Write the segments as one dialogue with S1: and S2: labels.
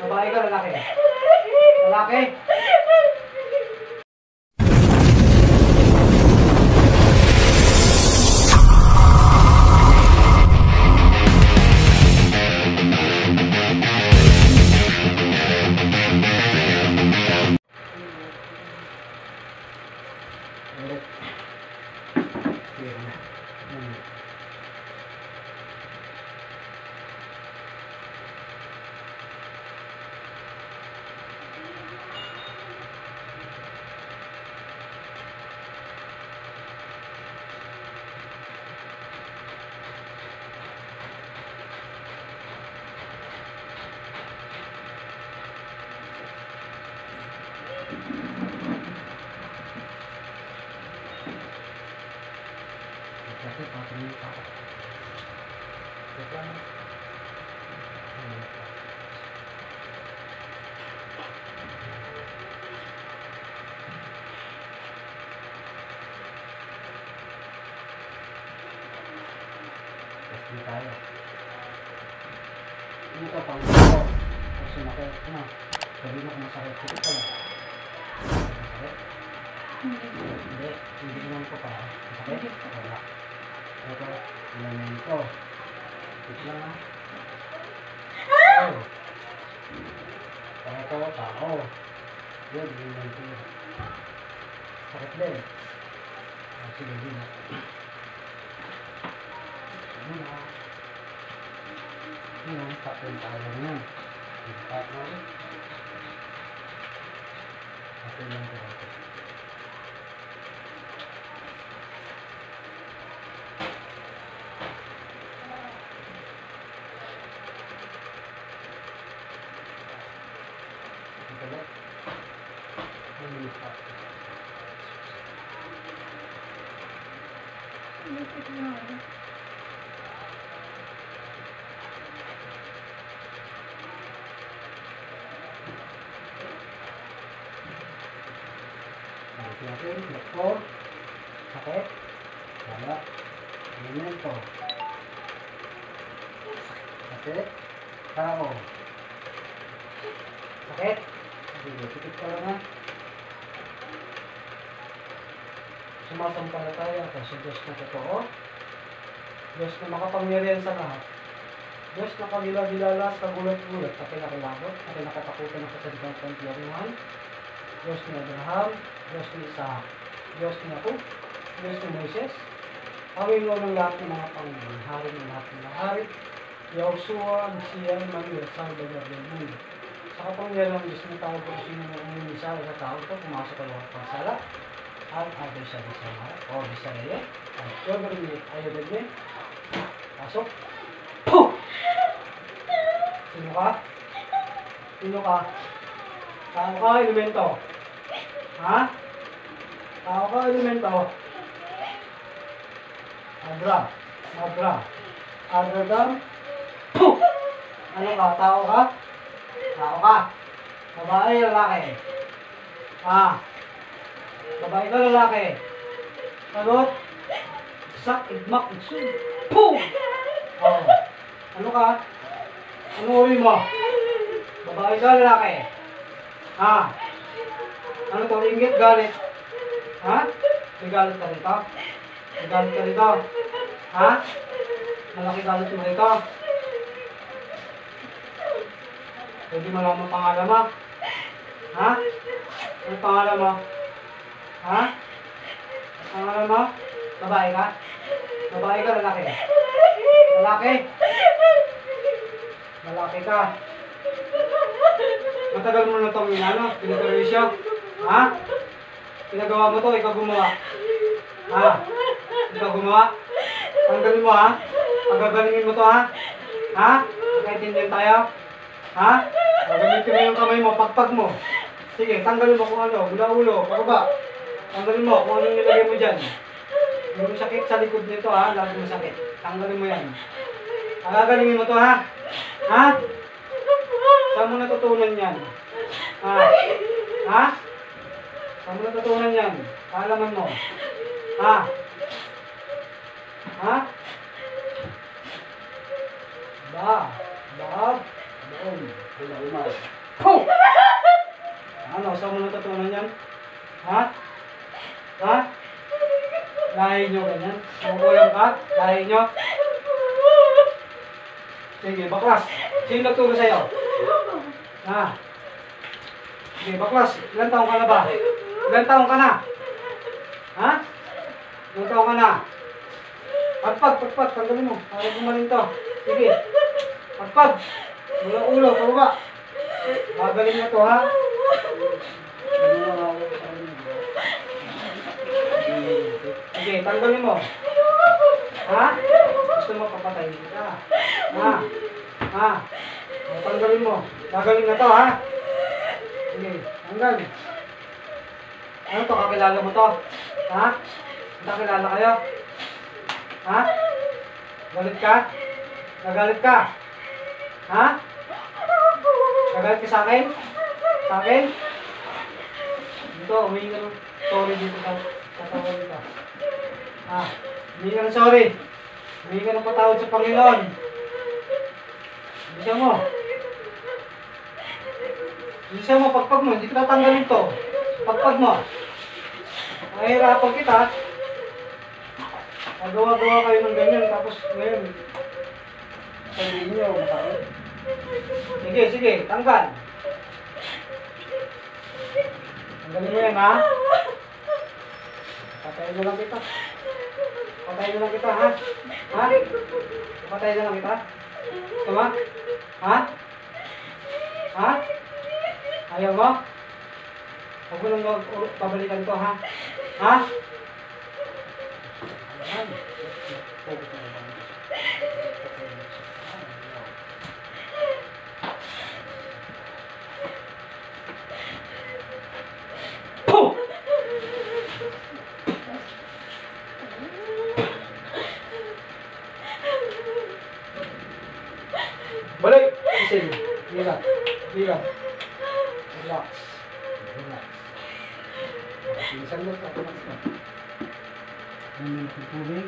S1: Babae ka, lalaki? Lalaki? Kasi patingin pa ako. Ito lang. Kasi tayo. Ito pang ito. Kasi nakaya ko na. Sabi mo kung masakit. Ito pala. Masakit? Hindi. Hindi naman ko pa. Masakit? Wala. Ito, ilamin ko. Ito lang ha. Ito, tao. Yun, ilamin ko yun. Sakit din. Sige, yun ha. Yun ha. Yun ha, tapos tayo lang yan. Ipat na rin. Tapos lang ko. Doktor, sakit, wala, elemento, sakit, tao, sakit, sige, tikit ka lang ha. Sumasampalataya ka sa Diyos na totoo, Diyos na makapangyarihan sa lahat, Diyos na kanila-dilala sa kagulat-gulat na kinakilabot, na kinakatakutan ng kasalitan ng Panginoon, Diyos ni Abraham, Diyos ni Isaac, Diyos ni Jacob, Diyos ni Moises, Panginoon ng lahat ng mga Panginoon, Hari ng lahat ng mga hari, Yahushua, Mesiya, Maria, Salvador del Mundo. Sa kapangyarihan ng Diyos na tawag ko sino ng umumisa sa tao ko, pumasok ka lang pagsala, at adoy siya sa mga, o Bisaraya, at Chogre ni Ayodagye, pasok, POOH! Sino ka? Sino ka? Tao ka, elemento? Ha? Tao ka, elemento? Adradam, POOH! Ano ka? Tao ka? Tao ka? Babae, lalaki? Ha? Babae ka, lalaki? Sagot? Sak, igmak, igsud. POOH! Oh. Ano ka? Ano uri mo? Babae ka, lalaki? Ha? Ano to? Inggit, galit? Ha? May galit ka rito? May galit ka rito? Ha? Malaki galit mo rito? Pwede mo lang ang pangalan mo? Ha? Ano pangalan mo? Ha? Pangalan mo? Babae ka? Babae ka, lalaki? Lalaki? Lalaki ka? Matagal mo na itong pinaperwisyo? Ha? Pinagawa mo to, ikaw gumawa? Ha? Ikaw gumawa? Tanggalin mo ha? Pagagalingin mo to ha? Ha? Nakaintindihan tayo? Ha? Gagamitin mo yung kamay mo, pagpag mo. Sige, tanggalin mo kung ano, ulo, pababa. Tanggalin mo kung anong nilagay mo dyan. Yung sakit sa likod nito ha, lagi masakit. Tanggalin mo yan. Pagagalingin mo to ha? Ha? Saan mo natutunan yan? Ha? Ha? Saan mo natutunan yan? Kaalaman mo. Ha? Ha? Ba? Boom. Pow! Ano, saan mo natutunan yan? Ha? Ha? Lahi nyo ganyan? Magulang ka? Lahi nyo? Sige, baklas. Sino nagturo sa'yo? Ha? Sige, baklas. Ilan taong ka na ba? Ilan taong ka na? Ha? Ilan taong ka na? Pagpag, tanggalin mo. Para gumaling to. Sige. Pagpag. Ulo, pababa. Magaling na to, ha? Sige, tanggalin mo. Ha? Gusto mo papatayin kita? Ha? Ha? Tanggalin mo. Magaling na to, ha? Sige, tanggal. Ano to? Kakilala mo to? Ha? Kakilala kayo? Ha? Galit ka? Nagalit ka? Ha? Nagalit ka sa akin? Sa akin? Dito, humingi ka ng sorry dito sa tawag dito. Ha? Humingi ka ng sorry. Humingi ka ng patawad sa Panginoon. Bisa mo. Bisa mo, pagpag mo. Hindi ko tatanggalin to. Pagpag mo. Mahirapan kita. Magawa-gawa kayo ng ganyan. Tapos ngayon, sabihin nyo, makain. Sige, tanggal. Tanggalin mo yan, ha? Patayin na lang kita. Patayin na lang kita, ha? Ha? Patayin na lang kita. Tama? Ha? Ha? Ayaw mo? Huwag mo nang pabalikan to, ha? Ha? Ayan. Puh! Balik! Isin. Relax. Relax. Relax. Relax. Isang lang. Relax na. Ano yung tubig?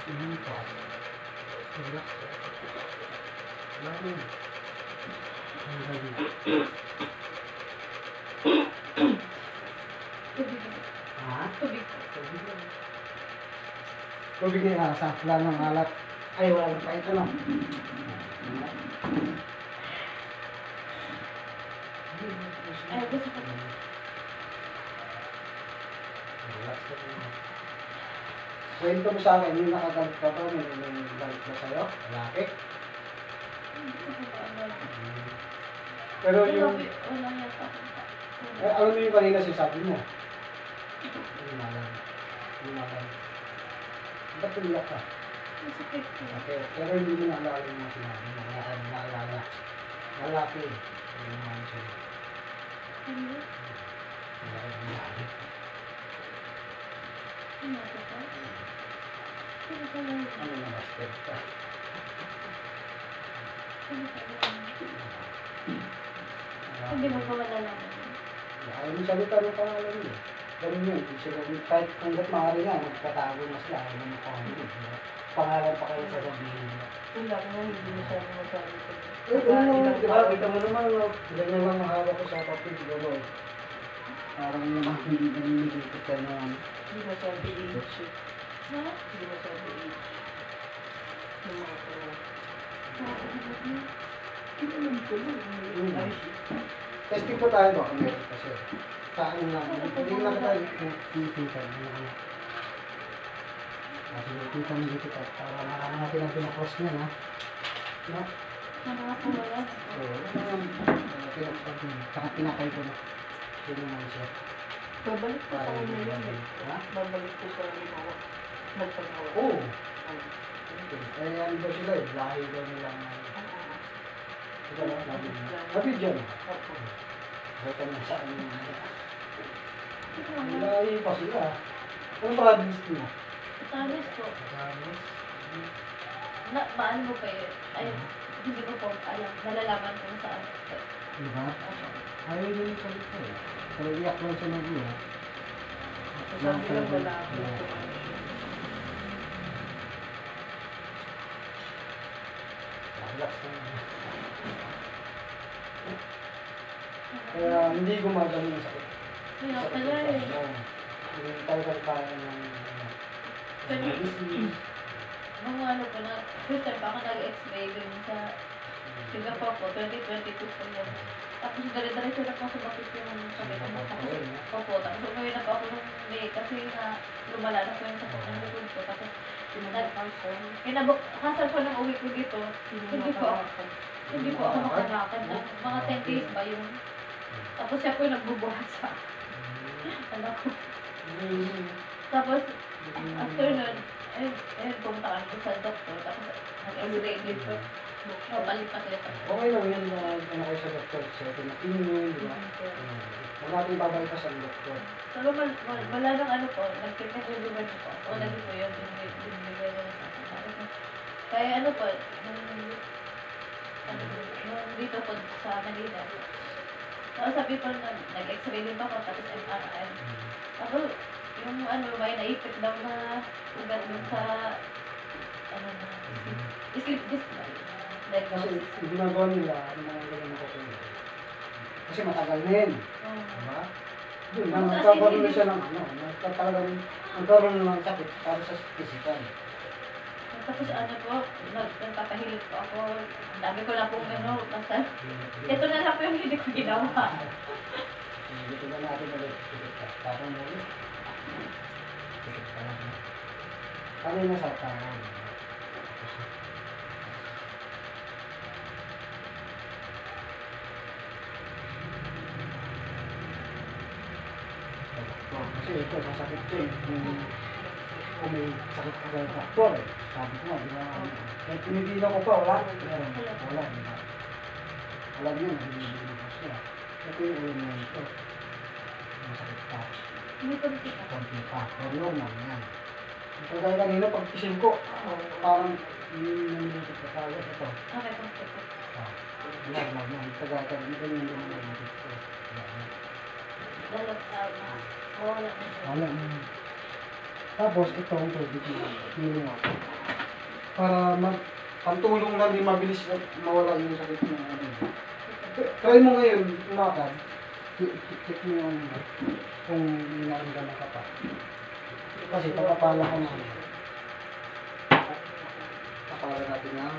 S1: Ini pa. Relax. Lagi. Ha? Tubig. Tubig yung asa. Wala nang alat. Ay, wala nang pahit. Ano?
S2: Ay, gusto ko.
S1: Relax ka po. Kwento mo sa akin, yung nakagalit ka ba? May galit ba sa'yo? Lalaki? Pero yung...
S2: Wala yata.
S1: alam mo yung kanina sinasabi mo? Lumalang. Ba't tumiyak ka?
S2: Masakit ko.
S1: Okay. Pero hindi mo naalala yung mga sinabi mo. Naalala. Lalaki. Hindi mo naman siya.
S2: Hindi.
S1: Lalaki.
S2: Ano ba ito? Ano ba lang?
S1: Ano na master ka?
S2: Ano ba lang? Hindi mo mawala lang.
S1: Ayaw mo salita ng pangalan mo. Ganun yun. Kahit hanggat maaari nga, magkatago na sila. Ayaw mo pangalan. Pangalan pa kayo sasabihin mo.
S2: Wala ko hindi mo siya masabi ko.
S1: Diba? Kita mo naman, ganyan lang ang hawak ko sa papel. Diba mo? Parang naman hindi nililipat ka naman.
S2: Hindi masabi age. Ha? Hindi masabi age. Yung mga pala. Hindi naman ko lang.
S1: Testing po tayo ba? Meron kasi. Saan lang? Hindi lang tayo tinitinta. Kasi nakita mo dito pa. Para malaman natin ang pinakros niya, ha? No?
S2: Mga pumala.
S1: Oo. Pinakros niya. Saka pinakay ko na. Sino naman siya?
S2: Babalik ko sa kanya yun.
S1: Ha?
S2: Babalik ko sa halimbawa. Nagpagawa.
S1: Oo. Eh, ano daw sila eh? Lahi daw nilang... Ito lang, labi niya. Labi dyan. Bata na saan yung mga. Lahi pa sila. Ano province niya?
S2: Talis po.
S1: Province?
S2: maano mo pa yun? Ay, hindi mo po alam. Nalalaman kung saan.
S3: Di ba?
S2: Opo.
S3: Ayaw din yung salit ko eh. Pero iyak lang siya ng iyak.
S2: Sabi lang wala ako.
S1: Relax lang. Kaya hindi gumagano yung sakit.
S2: Kaya
S1: Sakit
S2: pala
S1: yung
S2: eh.
S1: sa ano. Hindi talaga kaya ng
S2: Pero,
S1: disease.
S2: nung ano po na, first time pa ako nag-x-ray dun sa Singapore po, 2022 po yun. Tapos dire-diretso na po sumakit yung sakit ko. Tapos, opo, tapos umuwi na po ako nung May kasi nga lumala na po yung sakit ng likod ko. Tapos, kasal po nung uwi ko dito, hindi po ako makalakad. Mga 10 days ba yun? Tapos siya po yung nagbubuhat sa anak ko. Tapos, after nun, pumunta kami po sa doktor. Tapos, nag-x-ray dito. Palipat-lipat.
S1: Okay lang yan na ano kayo sa doktor. So, tinatingin, di ba? Wala natin babalikas ang doktor.
S2: Pero wala nang ano po, nag-deliver po. O naging po yun, deliver na sa akin. Tapos, kaya ano po, nung dito po sa Manila. Tapos sabi po, nag-x-ray din pa po, tapos MRI. Tapos, yung ano, may naipit daw na ugat dun sa, ano na, sleep disc ba?
S1: Kasi
S2: Diagnosis.
S1: yung ginagawa nila, yung mga ganyan na kukunin. Kasi matagal na yun.
S2: Oo.
S1: Diba? Yun, nagkakaroon na siya ng ano, nagkakaroon na ng sakit para sa physical.
S2: Tapos ano po, nagpapahilit po ako. Ang dami ko na pong ano, basta, ito na lang po yung hindi ko ginawa.
S1: Dito na natin ulit. Tapos mo ulit. Kanina sa tangan. Kasi ito, sasakit siya eh. Kung may sakit ka sa doktor eh. Sabi ko nga, di ba? Kaya pinigilan ko pa, wala. Meron. Wala, di ba? Alam niya, nabibigyan ko siya. Ito yung ulo niya ito. Masakit pa.
S2: Hindi ko nakita.
S1: Konti pa. Pero normal yan. Ito kaya kanina, pag pisil ko, parang nililipat ka tayo. Ito.
S2: Okay, okay.
S1: Normal yan. Ito kaya kanina, ganyan yung nililipat ko.
S2: Dalot sa na. Wala na siya.
S1: Wala na. Tapos ito ang tubig mo. Hilo ako. Para pantulong lang din mabilis na mawala yung sakit mo. Try mo ngayon, umakad. Check mo yung kung nararamdaman ka pa. Kasi papapala ko na. Papala natin na.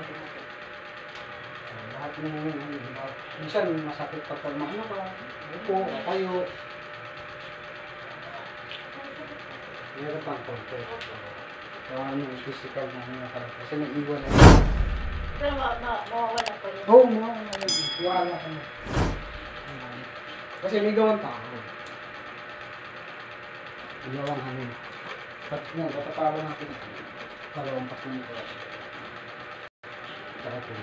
S1: Lahat ng diba? Minsan masakit pa pag ano ka. Upo, kayo. Meron pang konti. Kaya yung physical na nakalag. Kasi nag-iwan na yun.
S2: Pero mawawala po yun.
S1: Oo, wala ka na. Kasi may gawang tao. Gawang hangin. Ba't nga, tatapalo natin. Dalawang pas na ito. Saka ito.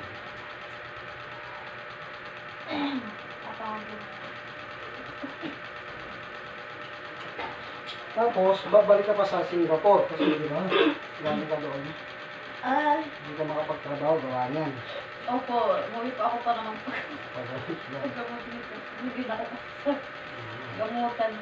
S1: Tapos, babalik ka pa sa Singapore. Kasi di ba, gano'n ka doon. Hindi ka makapagtrabaho, gawa niyan.
S2: Opo, umuwi pa ako pa naman po.
S1: Pagkakit ba?
S2: Paggamot dito. Hindi na ako sa gamutan.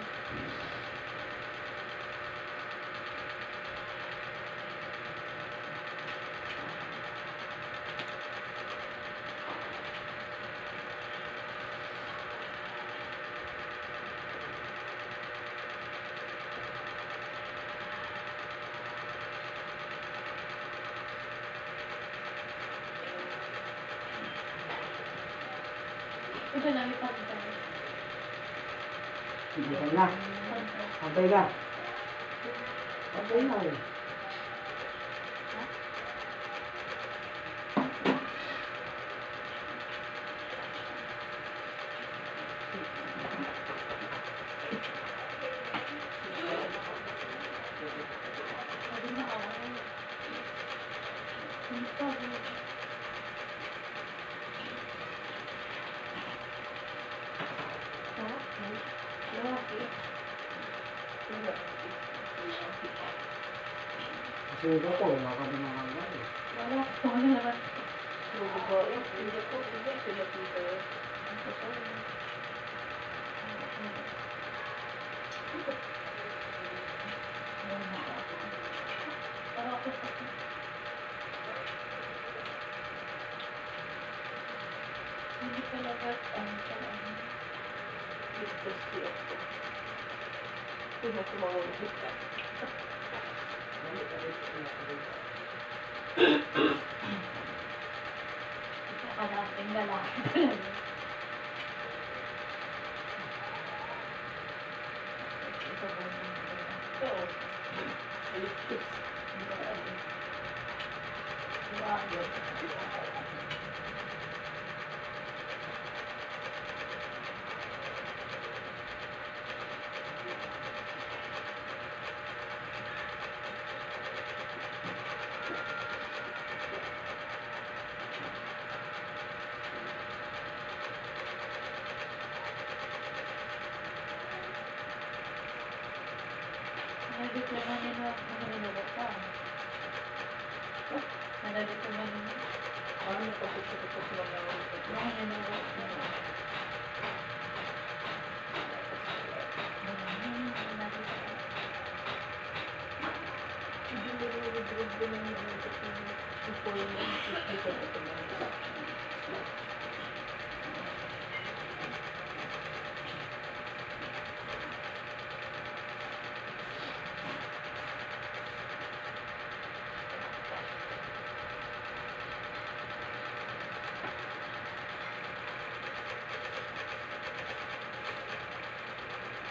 S2: Ito na, may pagkakita.
S1: Hintay na. Hintay na. Hintay na eh. Kasi ito ko, wala ka din mga eh.
S2: Wala. Ako na naman.
S4: Hindi ko, hindi sila Peter.
S2: Para ako pa. Hindi talaga,
S4: Ligtas siya ako. Tumawag kita.
S2: Nakalating lalaki talaga.
S4: Oo. Ligtas.
S2: Nadiploma niya na manunulog pa. Nadiploma niya.
S4: Ano pa siya sa mga
S2: Manunulog na.
S4: hindi mo rin ko na before yung nakikita ko ito mga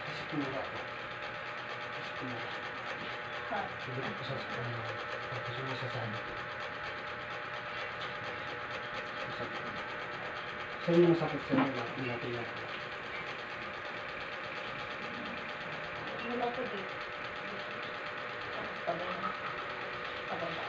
S3: Kasi kumura ko. Kasi kumura. Hindi ko sa kumura. Tapos yung masasabi ko. Saan yung masakit sa mga pinapila?
S4: wala ko din. Pababa. Pababa.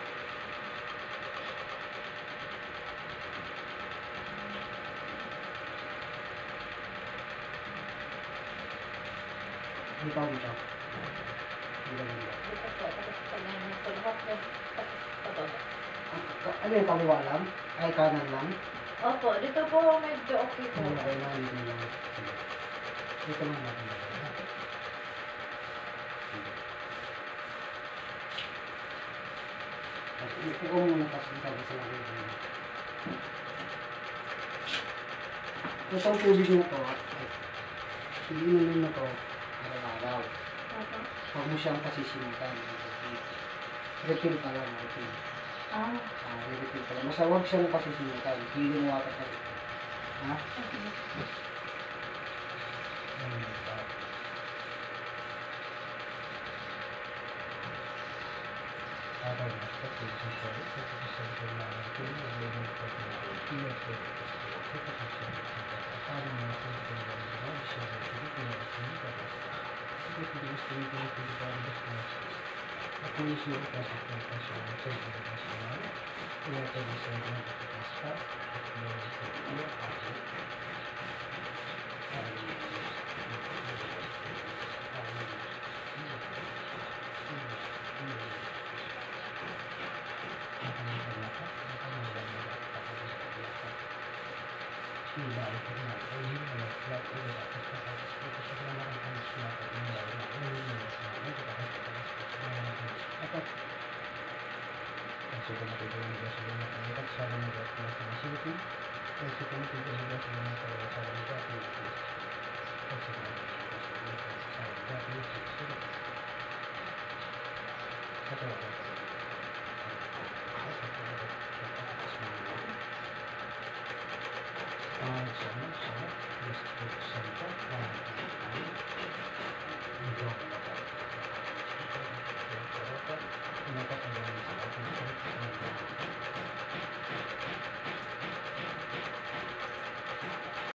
S3: Ano tawag ito? Ang galing ba?
S4: Tapos paglaman sa lahat na tapos pababa.
S3: Ano yung kaliwa lang? Ay, kanan lang?
S2: Opo, dito po medyo okay po.
S3: Ano kayo na dito lang? Sige. Dito lang natin. Tapos ipo ko muna tapos sabi sa mga ito. Itong tubig na to, iinumin mo to araw-araw.
S2: Opo.
S3: Huwag mo siyang pasisimutan. Refill pa lang, refill.
S2: Ah,
S3: Refill pa lang. Basta huwag siyang pasisimutan. Healing water pa rin. Ha?
S2: okay.